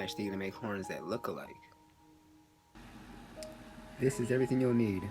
actually going to make horns that look alike. This is everything you'll need.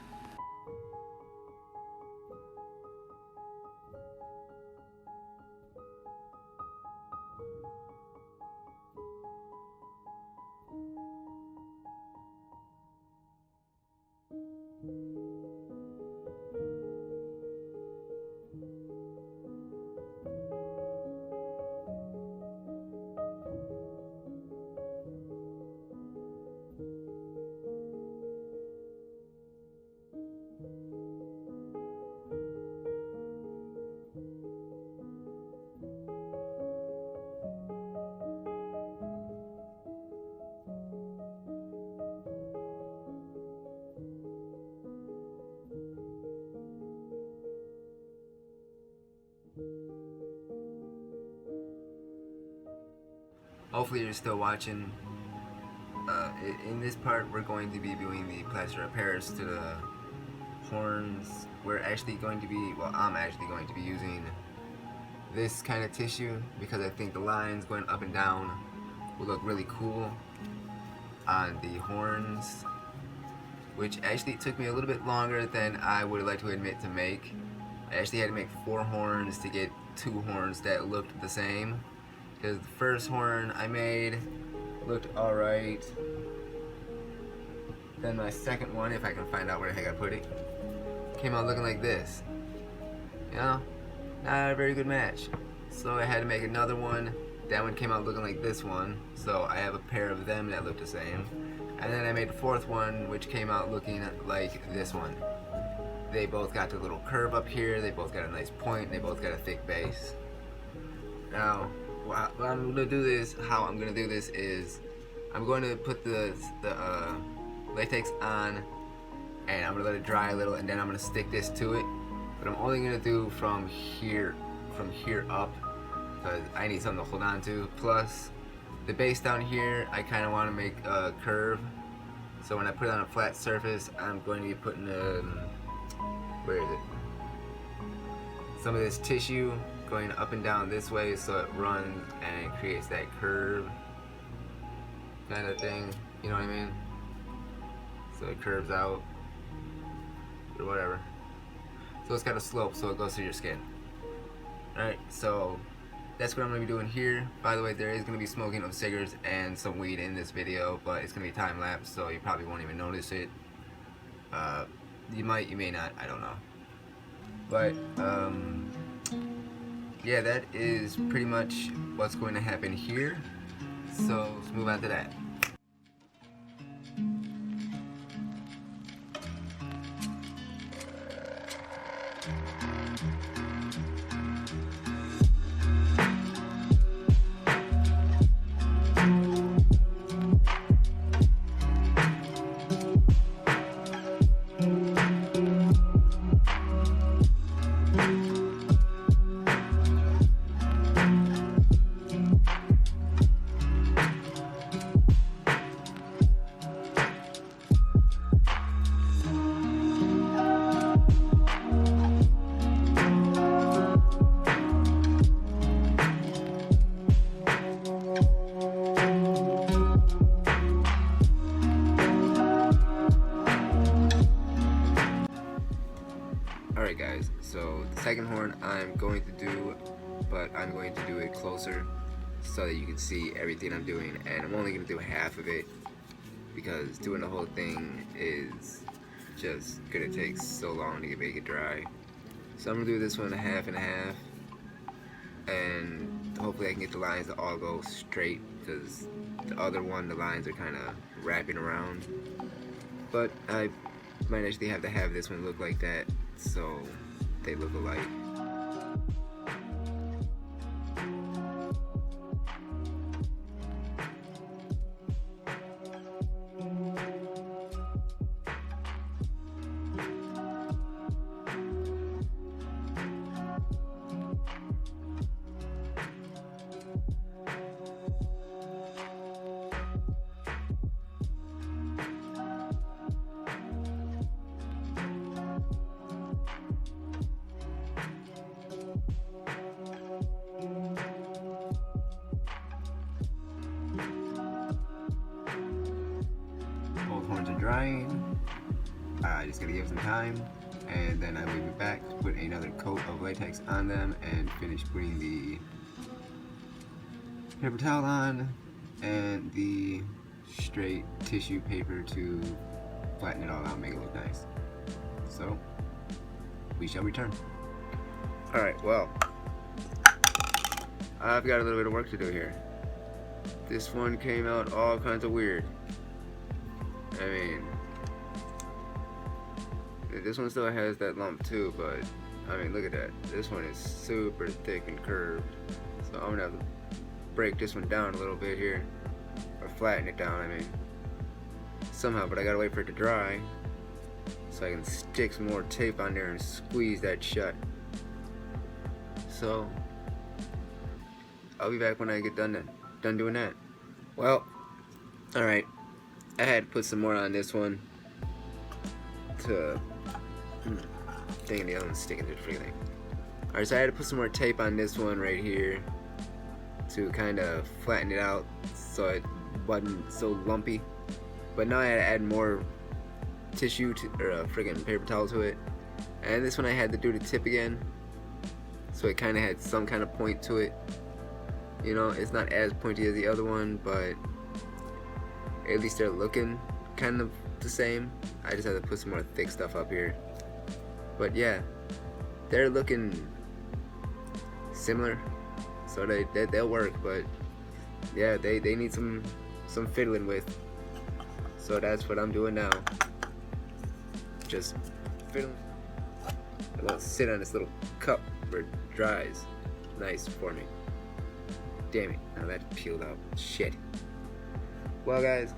Hopefully you're still watching. In this part we're going to be doing the plaster of Paris to the horns. We're actually going to be, well, I'm actually going to be using this kind of tissue because I think the lines going up and down will look really cool on the horns, which actually took me a little bit longer than I would like to admit to make. I actually had to make 4 horns to get 2 horns that looked the same, because the first horn I made looked alright. Then my second one, if I can find out where the heck I put it, came out looking like this. You know, not a very good match. So I had to make another one. That one came out looking like this one. So I have a pair of them that look the same. And then I made the 4th one, which came out looking like this one. They both got the little curve up here. They both got a nice point. They both got a thick base. Now, how I'm gonna do this is I'm going to put the latex on, and I'm gonna let it dry a little, and then I'm gonna stick this to it. But I'm only gonna do from here up, because I need something to hold on to. Plus, the base down here, I kind of want to make a curve. So when I put it on a flat surface, I'm going to be putting where is it? Some of this tissue going up and down this way, so it runs and creates that curve kind of thing. You know what I mean? So it curves out or whatever. So it's got a slope, so it goes through your skin. Alright, so that's what I'm going to be doing here. By the way, there is going to be smoking of cigars and some weed in this video, but it's going to be time lapse, so you probably won't even notice it. You might, you may not, I don't know. But yeah, that is pretty much what's going to happen here. So let's move on to that. Alright guys, so the second horn I'm going to do, but I'm going to do it closer so that you can see everything I'm doing, and I'm only going to do half of it because doing the whole thing is just going to take so long to make it dry. So I'm going to do this one half and half, and hopefully I can get the lines to all go straight, because the other one, the lines are kind of wrapping around. But I might actually have to have this one look like that so they look alike. drying. I just gotta give it some time, and then I leave it back, put another coat of latex on them, and finish putting the paper towel on and the straight tissue paper to flatten it all out, make it look nice. So we shall return. Alright, well, I've got a little bit of work to do here. This one came out all kinds of weird. I mean, this one still has that lump too, but I mean, look at that. This one is super thick and curved. So I'm gonna have to break this one down a little bit here, or flatten it down, I mean, somehow, but I gotta wait for it to dry so I can stick some more tape on there and squeeze that shut. So I'll be back when I get done doing that. Well, alright, I had to put some more on this one to dang, the other one's sticking to the freaking thing. Alright, so I had to put some more tape on this one right here to kind of flatten it out so it wasn't so lumpy. But now I had to add more tissue or a friggin' paper towel to it. And this one I had to do the tip again, so it kind of had some kind of point to it. You know, it's not as pointy as the other one, but at least they're looking kind of the same. I just had to put some more thick stuff up here. But yeah, they're looking similar, so they'll work. But yeah, they need some fiddling with. So that's what I'm doing now. Just fiddling. I won't sit on this little cup where it dries nice for me. Damn it, now that's peeled out. Shit. Well guys,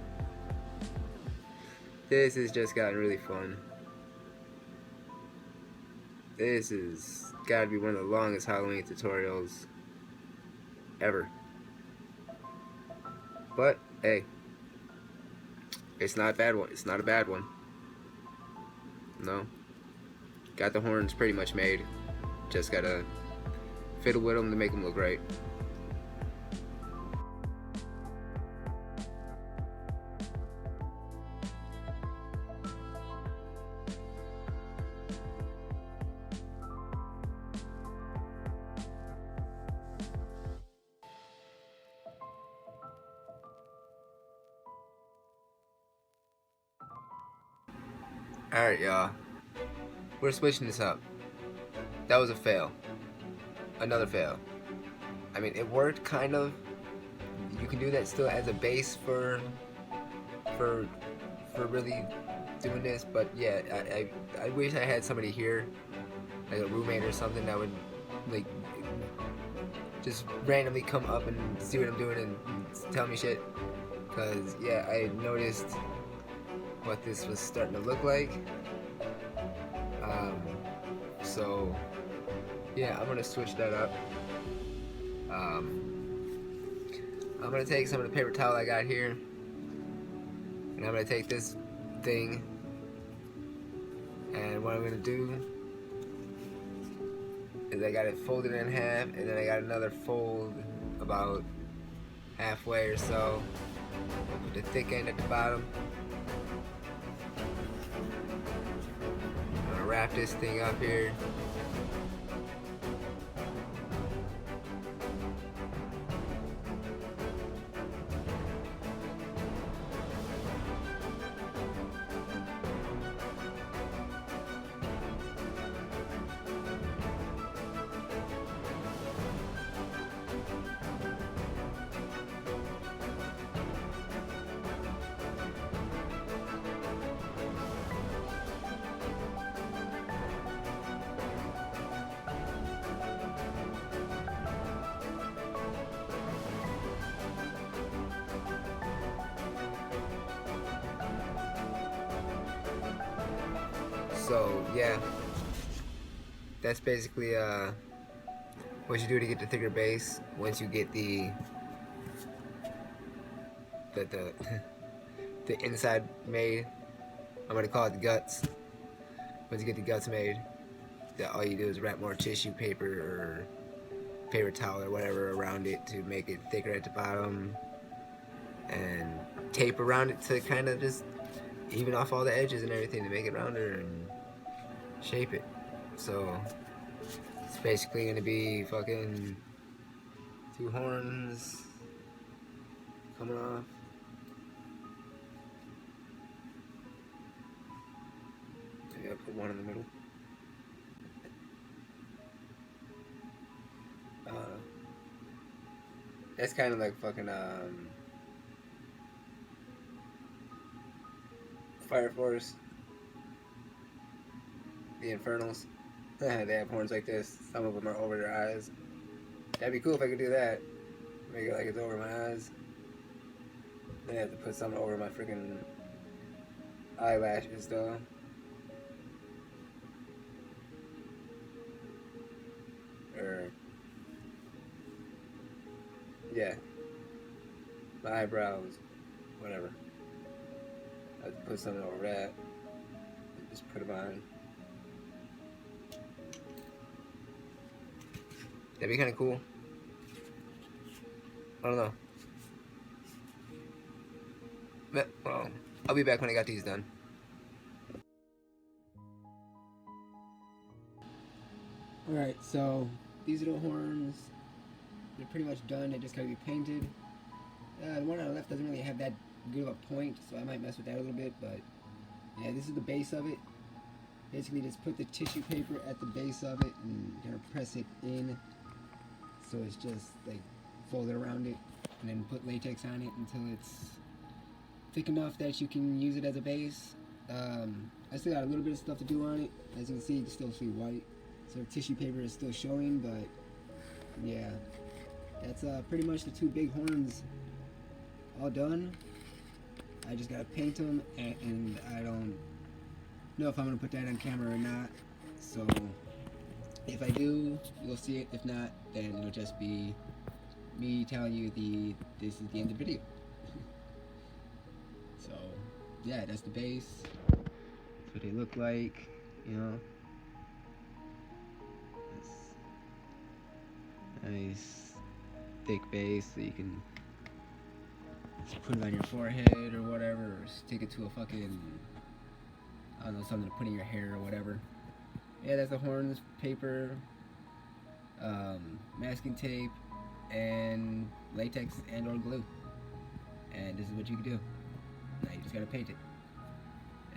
this has just gotten really fun. This has gotta be one of the longest Halloween tutorials ever. But hey, it's not a bad one. It's not a bad one. No. Got the horns pretty much made. Just gotta fiddle with them to make them look right. Alright, y'all. We're switching this up. That was a fail. Another fail. I mean, it worked kind of. You can do that still as a base for really doing this, but yeah, I wish I had somebody here, like a roommate or something, that would like just randomly come up and see what I'm doing and tell me shit. Cause yeah, I noticed what this was starting to look like. So yeah, I'm gonna switch that up. I'm gonna take some of the paper towel I got here, and I'm gonna take this thing, and what I'm gonna do is I got it folded in half, and then I got another fold about halfway or so. Put the thick end at the bottom. I'm gonna wrap this thing up here. So yeah, that's basically what you do to get the thicker base. Once you get the inside made, I'm gonna call it the guts. Once you get the guts made, all you do is wrap more tissue paper or paper towel or whatever around it to make it thicker at the bottom, and tape around it to kind of just even off all the edges and everything to make it rounder and shape it. So it's basically gonna be fucking 2 horns coming off. Maybe I'll put one in the middle. That's kind of like fucking Fire Force, the Infernals. They have horns like this. Some of them are over their eyes. That'd be cool if I could do that. Make it like it's over my eyes. Then I have to put something over my freaking eyelashes though. Or yeah, my eyebrows, whatever. I have to put something over that. And just put them on. That'd be kind of cool. I don't know. But, well, I'll be back when I got these done. Alright, so these are the horns. They're pretty much done. They just gotta be painted. The one on the left doesn't really have that good of a point, so I might mess with that a little bit, but yeah, this is the base of it. Basically just put the tissue paper at the base of it and kind of press it in so it's just like folded around it, and then put latex on it until it's thick enough that you can use it as a base. I still got a little bit of stuff to do on it. As you can see, you can still see white, so the tissue paper is still showing, but yeah, that's pretty much the 2 big horns all done. I just gotta paint them, and I don't know if I'm gonna put that on camera or not, so if I do, you'll see it. If not, then it'll just be me telling you this is the end of the video. So yeah, that's the base. That's what they look like, you know. Nice thick base, so you can just put it on your forehead or whatever, or stick it to a fucking, I don't know, something to put in your hair or whatever. Yeah, that's the horns, paper, masking tape, and latex and or glue. And this is what you can do. Now you just gotta paint it.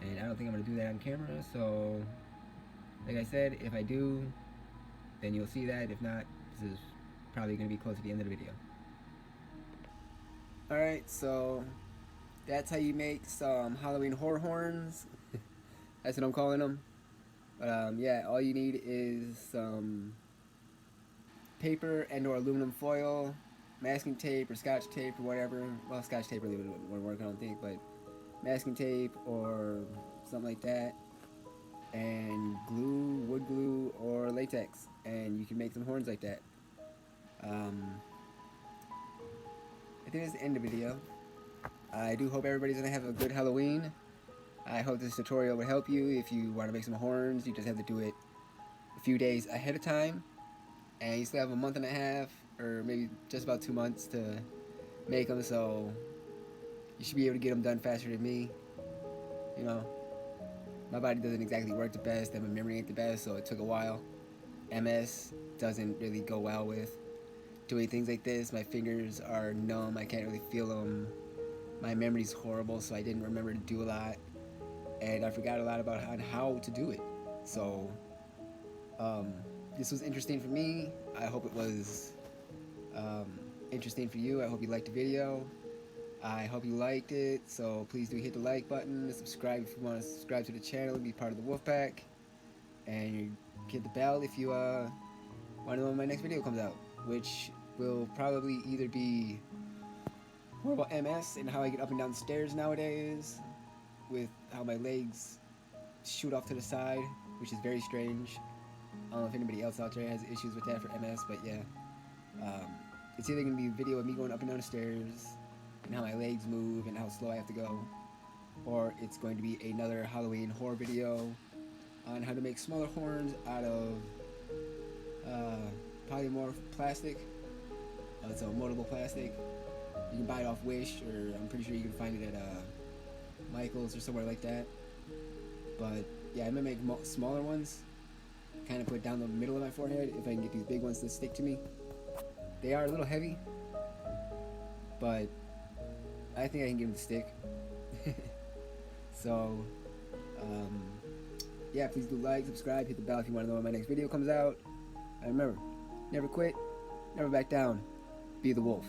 And I don't think I'm gonna do that on camera, so like I said, if I do, then you'll see that. If not, this is probably gonna be close to the end of the video. Alright, so that's how you make some Halloween horror horns. That's what I'm calling them. But yeah, all you need is some paper and or aluminum foil, masking tape or scotch tape or whatever. Well, scotch tape really wouldn't work, I don't think, but masking tape or something like that, and glue, wood glue, or latex, and you can make some horns like that. I think that's the end of the video. I do hope everybody's gonna have a good Halloween. I hope this tutorial would help you. If you want to make some horns, you just have to do it a few days ahead of time, and you still have a month and a half, or maybe just about 2 months to make them, so you should be able to get them done faster than me. You know, my body doesn't exactly work the best, and my memory ain't the best, so it took a while. MS doesn't really go well with doing things like this. My fingers are numb, I can't really feel them. My memory's horrible, so I didn't remember to do a lot, and I forgot a lot about how to do it. So this was interesting for me. I hope it was interesting for you. I hope you liked the video. I hope you liked it, so please do hit the like button and subscribe if you want to subscribe to the channel and be part of the Wolfpack, and hit the bell if you want to know when my next video comes out, which will probably either be more about MS and how I get up and down stairs nowadays, with how my legs shoot off to the side, which is very strange. I don't know if anybody else out there has issues with that for MS, but yeah. It's either going to be a video of me going up and down the stairs and how my legs move and how slow I have to go, or it's going to be another Halloween horror video on how to make smaller horns out of polymorph plastic. It's a moldable plastic. You can buy it off Wish, or I'm pretty sure you can find it at Michael's or somewhere like that. But yeah, I'm gonna make smaller ones, kind of put down the middle of my forehead if I can get these big ones to stick to me. They are a little heavy, but I think I can get them to stick. So, yeah, please do like, subscribe, hit the bell if you want to know when my next video comes out. And remember, never quit, never back down, be the wolf.